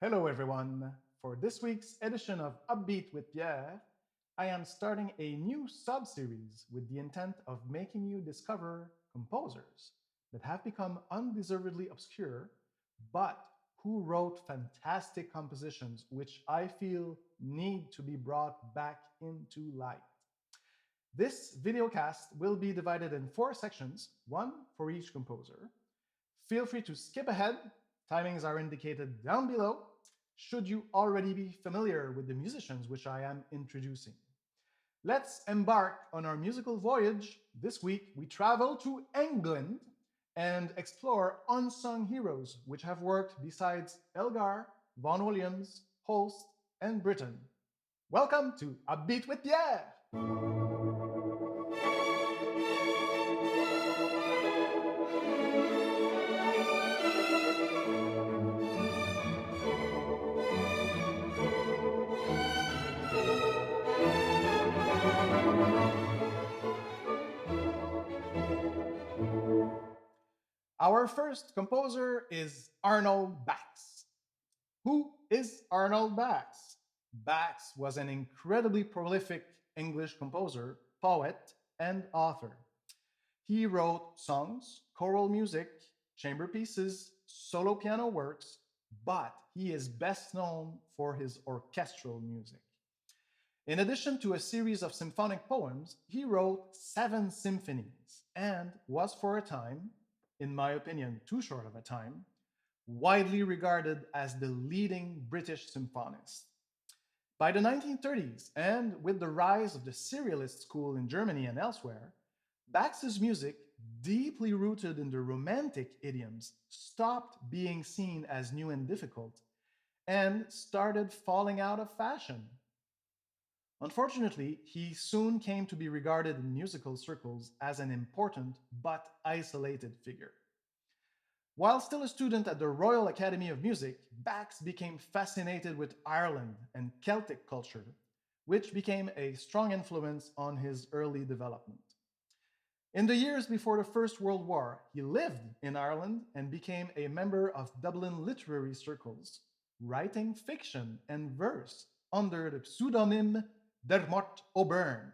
Hello, everyone. For this week's edition of UpBeat with Pierre, I am starting a new sub series with the intent of making you discover composers that have become undeservedly obscure, but who wrote fantastic compositions which I feel need to be brought back into light. This videocast will be divided in four sections, one for each composer. Feel free to skip ahead. Timings are indicated down below, should you already be familiar with the musicians which I am introducing. Let's embark on our musical voyage. This week, we travel to England and explore unsung heroes which have worked besides Elgar, Vaughan Williams, Holst, and Britten. Welcome to UpBeat with Pierre! Our first composer is Arnold Bax. Who is Arnold Bax? Bax was an incredibly prolific English composer, poet, and author. He wrote songs, choral music, chamber pieces, solo piano works, but he is best known for his orchestral music. In addition to a series of symphonic poems, he wrote 7 symphonies and was for a time, in my opinion, too short of a time, widely regarded as the leading British symphonist. By the 1930s, and with the rise of the serialist school in Germany and elsewhere, Bax's music, deeply rooted in the romantic idioms, stopped being seen as new and difficult and started falling out of fashion. Unfortunately, he soon came to be regarded in musical circles as an important but isolated figure. While still a student at the Royal Academy of Music, Bax became fascinated with Ireland and Celtic culture, which became a strong influence on his early development. In the years before the First World War, he lived in Ireland and became a member of Dublin literary circles, writing fiction and verse under the pseudonym Dermot O'Byrne.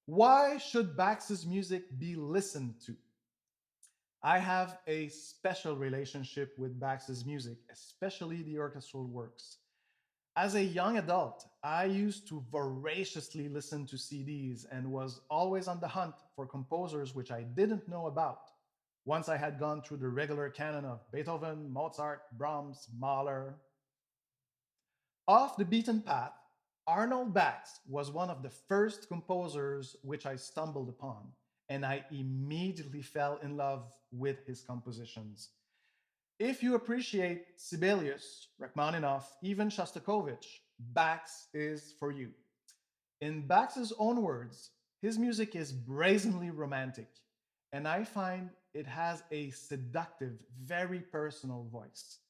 Why should Bax's music be listened to? I have a special relationship with Bax's music, especially the orchestral works. As a young adult, I used to voraciously listen to CDs and was always on the hunt for composers which I didn't know about. Once I had gone through the regular canon of Beethoven, Mozart, Brahms, Mahler. Off the beaten path, Arnold Bax was one of the first composers which I stumbled upon, and I immediately fell in love with his compositions. If you appreciate Sibelius, Rachmaninoff, even Shostakovich, Bax is for you. In Bax's own words, his music is brazenly romantic, and I find it has a seductive, very personal voice.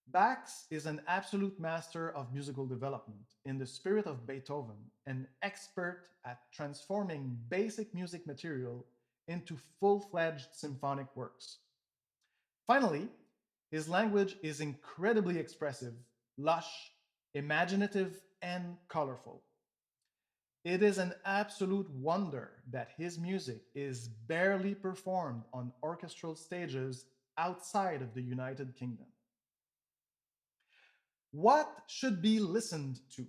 Bax is an absolute master of musical development in the spirit of Beethoven, an expert at transforming basic music material into full-fledged symphonic works. Finally, his language is incredibly expressive, lush, imaginative, and colorful. It is an absolute wonder that his music is barely performed on orchestral stages outside of the United Kingdom. What should be listened to?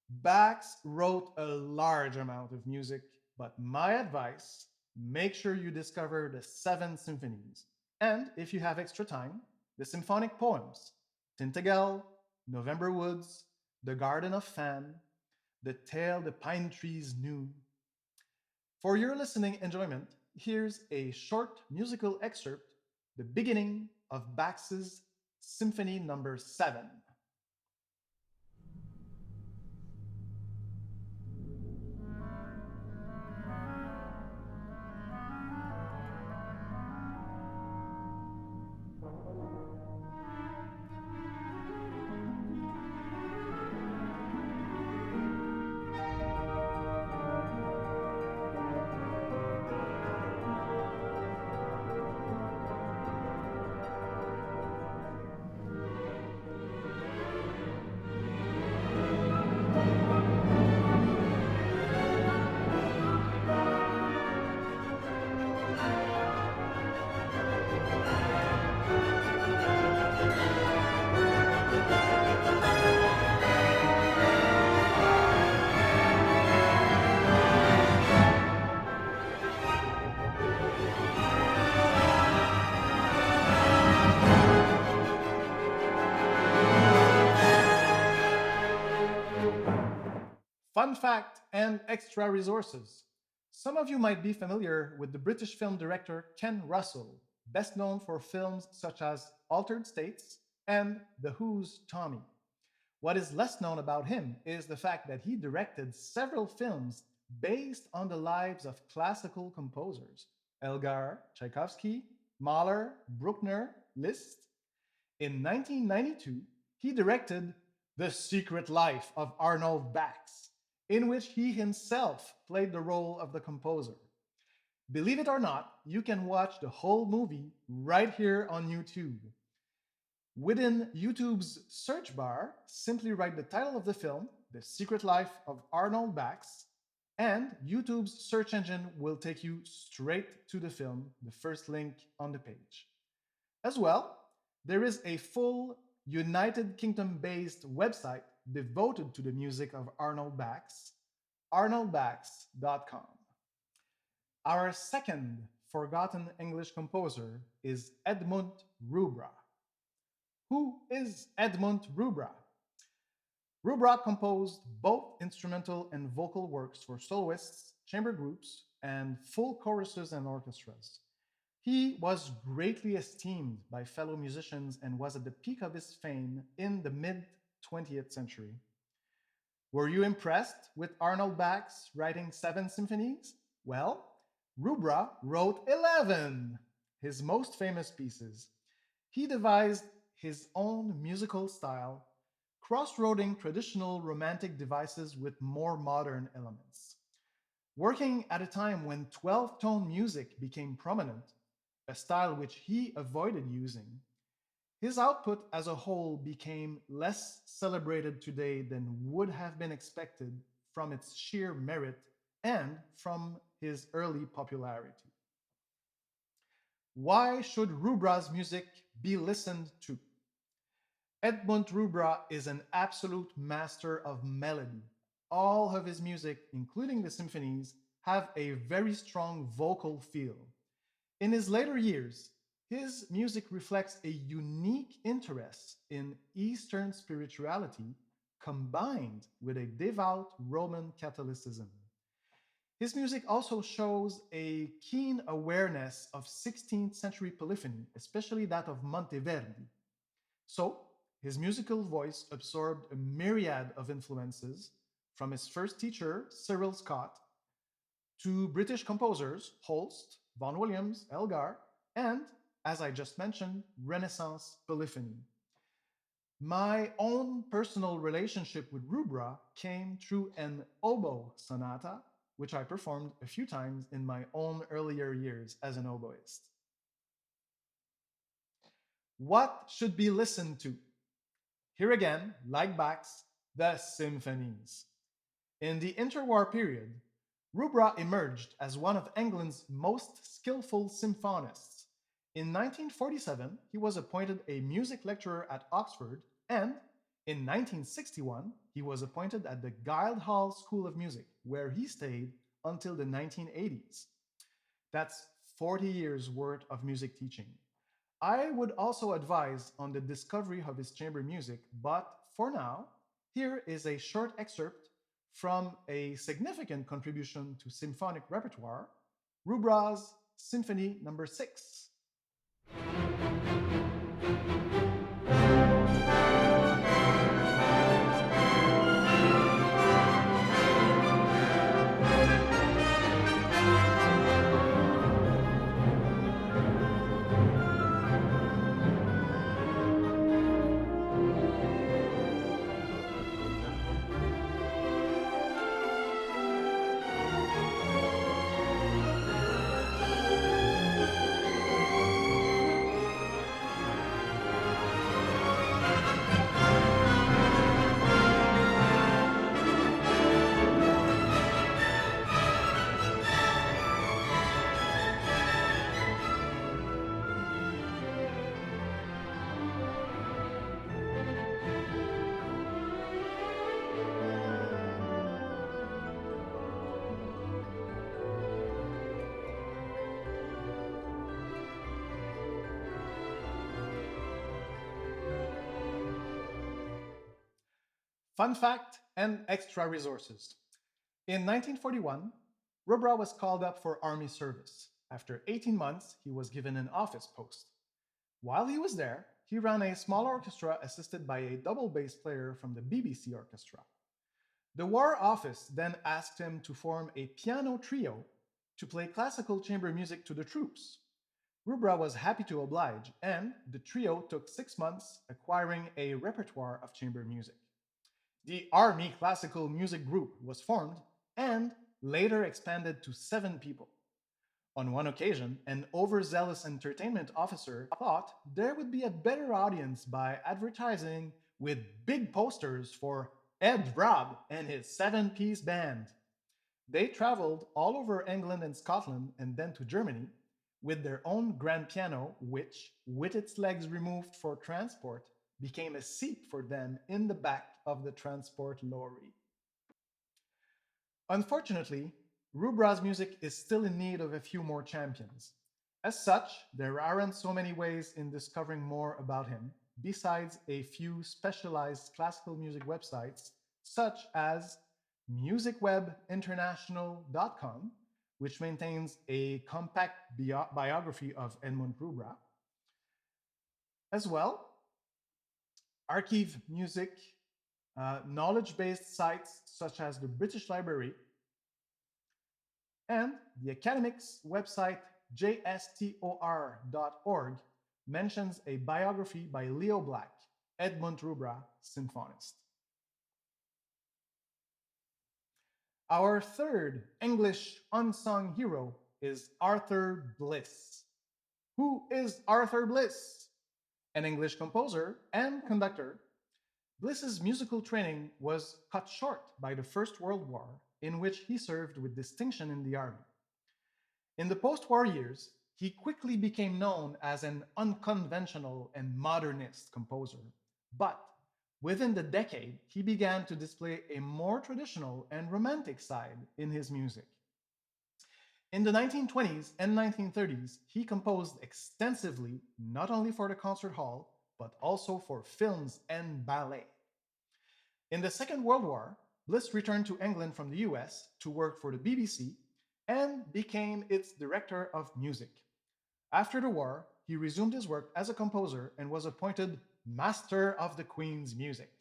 Bax wrote a large amount of music, but my advice, make sure you discover the 7 symphonies. And if you have extra time, the symphonic poems, Tintagel, November Woods, The Garden of Fan, The Tale the Pine Trees Knew. For your listening enjoyment, here's a short musical excerpt, the beginning of Bax's Symphony Number 7. Fun fact and extra resources. Some of you might be familiar with the British film director Ken Russell, best known for films such as Altered States and The Who's Tommy. What is less known about him is the fact that he directed several films based on the lives of classical composers Elgar, Tchaikovsky, Mahler, Bruckner, Liszt. In 1992, he directed The Secret Life of Arnold Bax, in which he himself played the role of the composer. Believe it or not, you can watch the whole movie right here on YouTube. Within YouTube's search bar, simply write the title of the film, The Secret Life of Arnold Bax, and YouTube's search engine will take you straight to the film, the first link on the page. As well, there is a full United Kingdom based website devoted to the music of Arnold Bax, arnoldbax.com. Our second forgotten English composer is Edmund Rubra. Who is Edmund Rubra? Rubra composed both instrumental and vocal works for soloists, chamber groups, and full choruses and orchestras. He was greatly esteemed by fellow musicians and was at the peak of his fame in the mid 20th century. Were you impressed with Arnold Bax writing 7 symphonies? Well, Rubra wrote 11, his most famous pieces. He devised his own musical style, crossroading traditional romantic devices with more modern elements. Working at a time when 12 tone music became prominent, a style which he avoided using, his output as a whole became less celebrated today than would have been expected from its sheer merit and from his early popularity. Why should Rubra's music be listened to? Edmund Rubra is an absolute master of melody. All of his music, including the symphonies, have a very strong vocal feel. In his later years, his music reflects a unique interest in Eastern spirituality combined with a devout Roman Catholicism. His music also shows a keen awareness of 16th century polyphony, especially that of Monteverdi. So, his musical voice absorbed a myriad of influences from his first teacher, Cyril Scott, to British composers Holst, Vaughan Williams, Elgar, and, as I just mentioned, Renaissance polyphony. My own personal relationship with Rubra came through an oboe sonata, which I performed a few times in my own earlier years as an oboist. What should be listened to? Here again, like Bach's, the symphonies. In the interwar period, Rubra emerged as one of England's most skillful symphonists. In 1947, he was appointed a music lecturer at Oxford, and in 1961, he was appointed at the Guildhall School of Music, where he stayed until the 1980s. That's 40 years worth of music teaching. I would also advise on the discovery of his chamber music, but for now, here is a short excerpt from a significant contribution to symphonic repertoire, Rubra's Symphony Number 6. Fun fact and extra resources. In 1941, Rubra was called up for army service. After 18 months, he was given an office post. While he was there, he ran a small orchestra assisted by a double bass player from the BBC Orchestra. The War Office then asked him to form a piano trio to play classical chamber music to the troops. Rubra was happy to oblige, and the trio took 6 months acquiring a repertoire of chamber music. The Army Classical Music Group was formed and later expanded to 7 people. On one occasion, an overzealous entertainment officer thought there would be a better audience by advertising with big posters for Ed Robb and his 7 piece band. They traveled all over England and Scotland and then to Germany with their own grand piano, which, with its legs removed for transport, became a seat for them in the back of the transport lorry. Unfortunately, Rubra's music is still in need of a few more champions. As such, there aren't so many ways in discovering more about him, besides a few specialized classical music websites, such as musicwebinternational.com, which maintains a compact biography of Edmund Rubra, as well archive music, knowledge based sites such as the British Library, and the academic's website jstor.org mentions a biography by Leo Black, Edmund Rubra, symphonist. Our third English unsung hero is Arthur Bliss. Who is Arthur Bliss? An English composer and conductor, Bliss's musical training was cut short by the First World War, in which he served with distinction in the army. In the post war years, he quickly became known as an unconventional and modernist composer. But within the decade, he began to display a more traditional and romantic side in his music. In the 1920s and 1930s, he composed extensively not only for the concert hall, but also for films and ballet. In the Second World War, Bliss returned to England from the US to work for the BBC and became its director of music. After the war, he resumed his work as a composer and was appointed Master of the Queen's Music.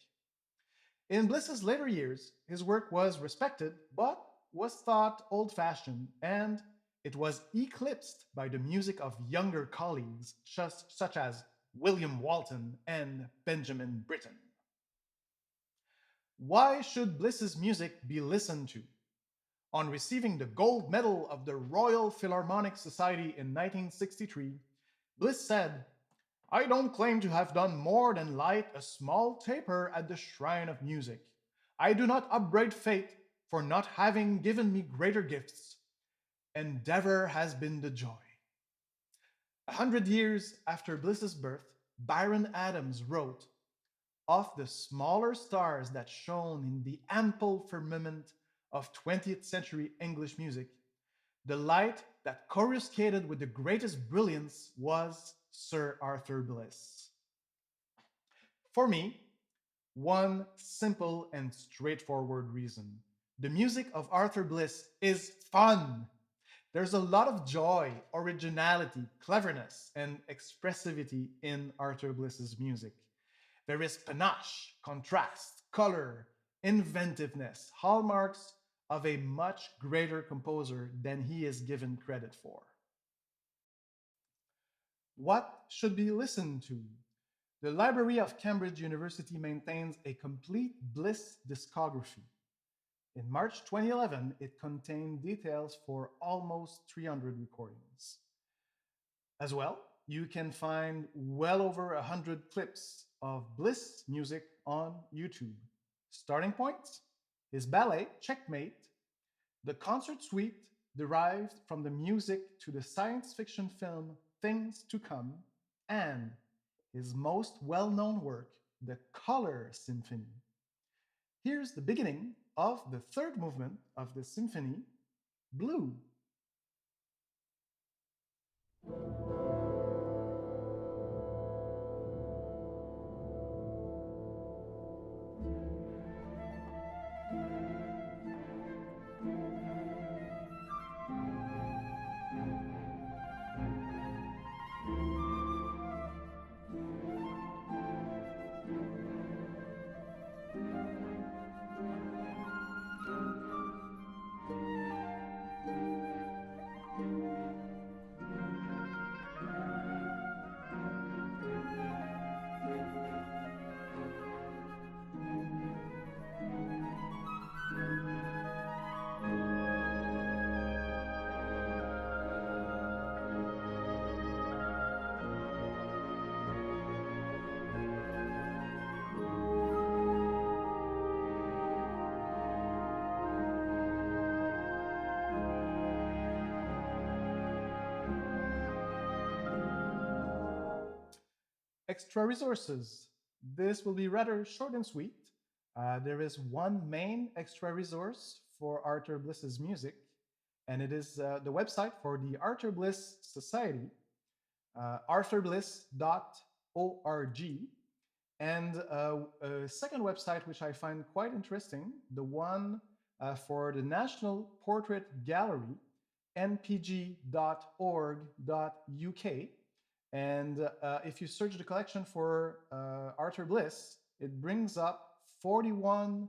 In Bliss's later years, his work was respected but was thought old fashioned, and it was eclipsed by the music of younger colleagues such as William Walton and Benjamin Britten. Why should Bliss's music be listened to? On receiving the gold medal of the Royal Philharmonic Society in 1963, Bliss said, "I don't claim to have done more than light a small taper at the shrine of music. I do not upbraid fate for not having given me greater gifts. Endeavor has been the joy." 100 years after Bliss's birth, Byron Adams wrote, "Of the smaller stars that shone in the ample firmament of 20th century English music, the light that coruscated with the greatest brilliance was Sir Arthur Bliss." For me, one simple and straightforward reason: the music of Arthur Bliss is fun. There's a lot of joy, originality, cleverness, and expressivity in Arthur Bliss's music. There is panache, contrast, color, inventiveness, hallmarks of a much greater composer than he is given credit for. What should be listened to? The Library of Cambridge University maintains a complete Bliss discography. In March 2011, it contained details for almost 300 recordings. As well, you can find well over 100 clips of Bliss music on YouTube. Starting points: his ballet, Checkmate, the concert suite derived from the music to the science fiction film Things to Come, and his most well known work, the Color Symphony. Here's the beginning of the third movement of the symphony, Blue. Extra resources. This will be rather short and sweet. There is one main extra resource for Arthur Bliss's music, and it is the website for the Arthur Bliss Society, arthurbliss.org. And a second website, which I find quite interesting, the one for the National Portrait Gallery, npg.org.uk. And if you search the collection for Arthur Bliss, it brings up 41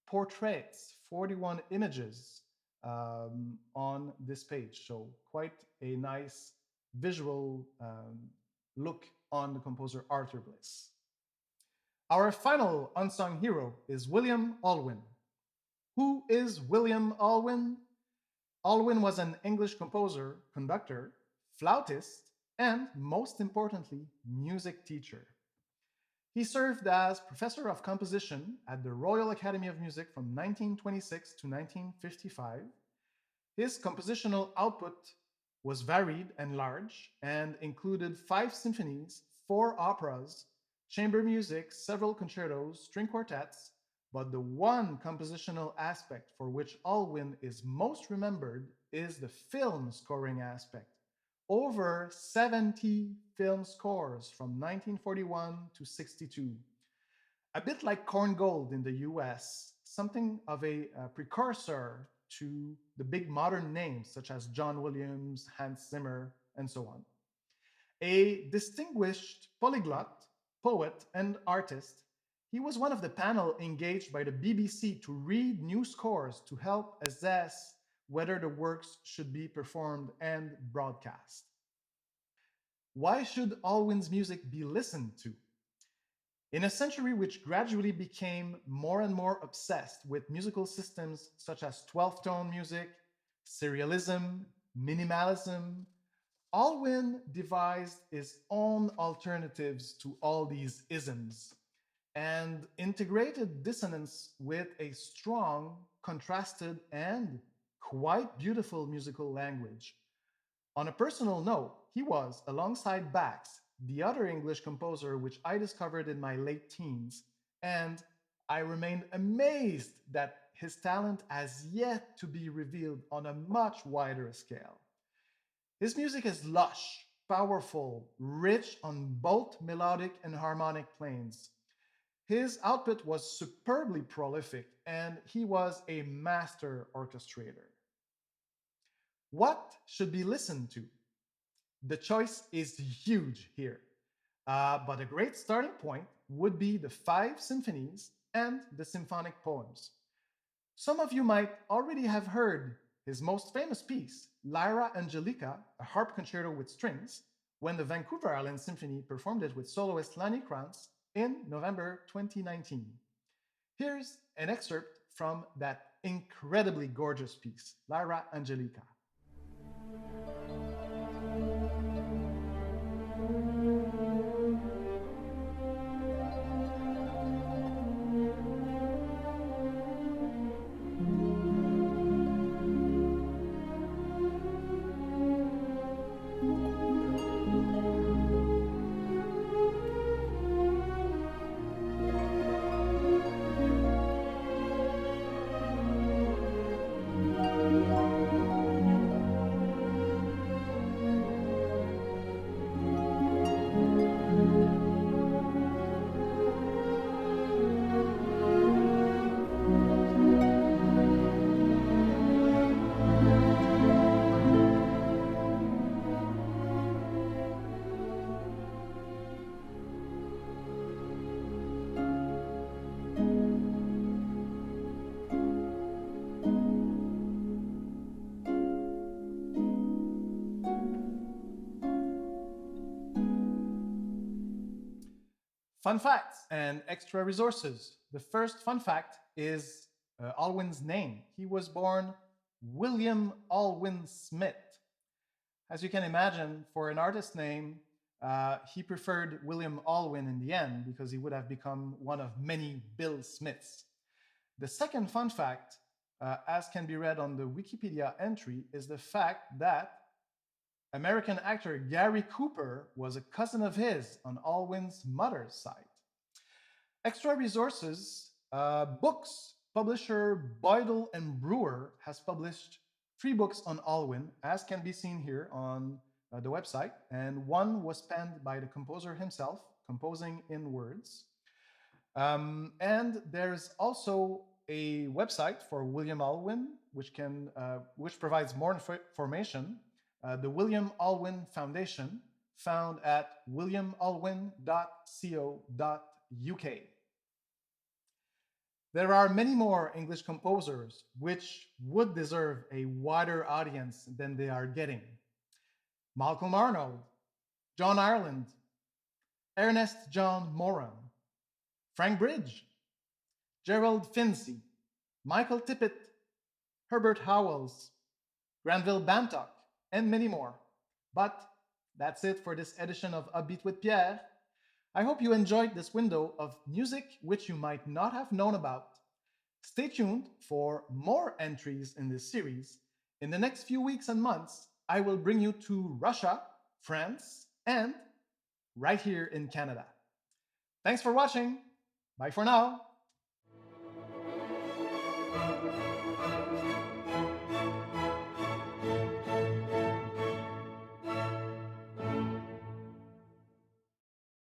portraits, 41 images on this page. So quite a nice visual look on the composer Arthur Bliss. Our final unsung hero is William Alwyn. Who is William Alwyn? Alwyn was an English composer, conductor, flautist, and most importantly, music teacher. He served as professor of composition at the Royal Academy of Music from 1926 to 1955. His compositional output was varied and large and included 5 symphonies, 4 operas, chamber music, several concertos, string quartets, but the one compositional aspect for which Alwyn is most remembered is the film scoring aspect. Over 70 film scores from 1941 to 62. A bit like Corn Gold in the US, something of a precursor to the big modern names such as John Williams, Hans Zimmer, and so on. A distinguished polyglot, poet, and artist, he was one of the panel engaged by the BBC to read new scores to help assess whether the works should be performed and broadcast. Why should Alwyn's music be listened to? In a century which gradually became more and more obsessed with musical systems such as 12-tone music, serialism, minimalism, Alwyn devised his own alternatives to all these isms and integrated dissonance with a strong, contrasted, and quite beautiful musical language. On a personal note, he was, alongside Bax, the other English composer which I discovered in my late teens, and I remained amazed that his talent has yet to be revealed on a much wider scale. His music is lush, powerful, rich on both melodic and harmonic planes. His output was superbly prolific, and he was a master orchestrator. What should be listened to? The choice is huge here. But a great starting point would be the 5 symphonies and the symphonic poems. Some of you might already have heard his most famous piece, Lyra Angelica, a harp concerto with strings, when the Vancouver Island Symphony performed it with soloist Lani Krantz in November 2019. Here's an excerpt from that incredibly gorgeous piece, Lyra Angelica. Fun facts and extra resources. The first fun fact is Alwyn's name. He was born William Alwyn Smith. As you can imagine, for an artist name, he preferred William Alwyn in the end because he would have become one of many Bill Smiths. The second fun fact, as can be read on the Wikipedia entry, is the fact that American actor Gary Cooper was a cousin of his on Alwyn's mother's side. Extra resources, books. Publisher Boydell and Brewer has published 3 books on Alwyn, as can be seen here on the website, and one was penned by the composer himself, composing in words. And there's also a website for William Alwyn, which provides more information. The William Alwyn Foundation, found at williamalwyn.co.uk. There are many more English composers which would deserve a wider audience than they are getting. Malcolm Arnold, John Ireland, Ernest John Moran, Frank Bridge, Gerald Finzi, Michael Tippett, Herbert Howells, Granville Bantock, and many more. But that's it for this edition of Upbeat with Pierre. I hope you enjoyed this window of music which you might not have known about. Stay tuned for more entries in this series. In the next few weeks and months, I will bring you to Russia, France, and right here in Canada. Thanks for watching. Bye for now.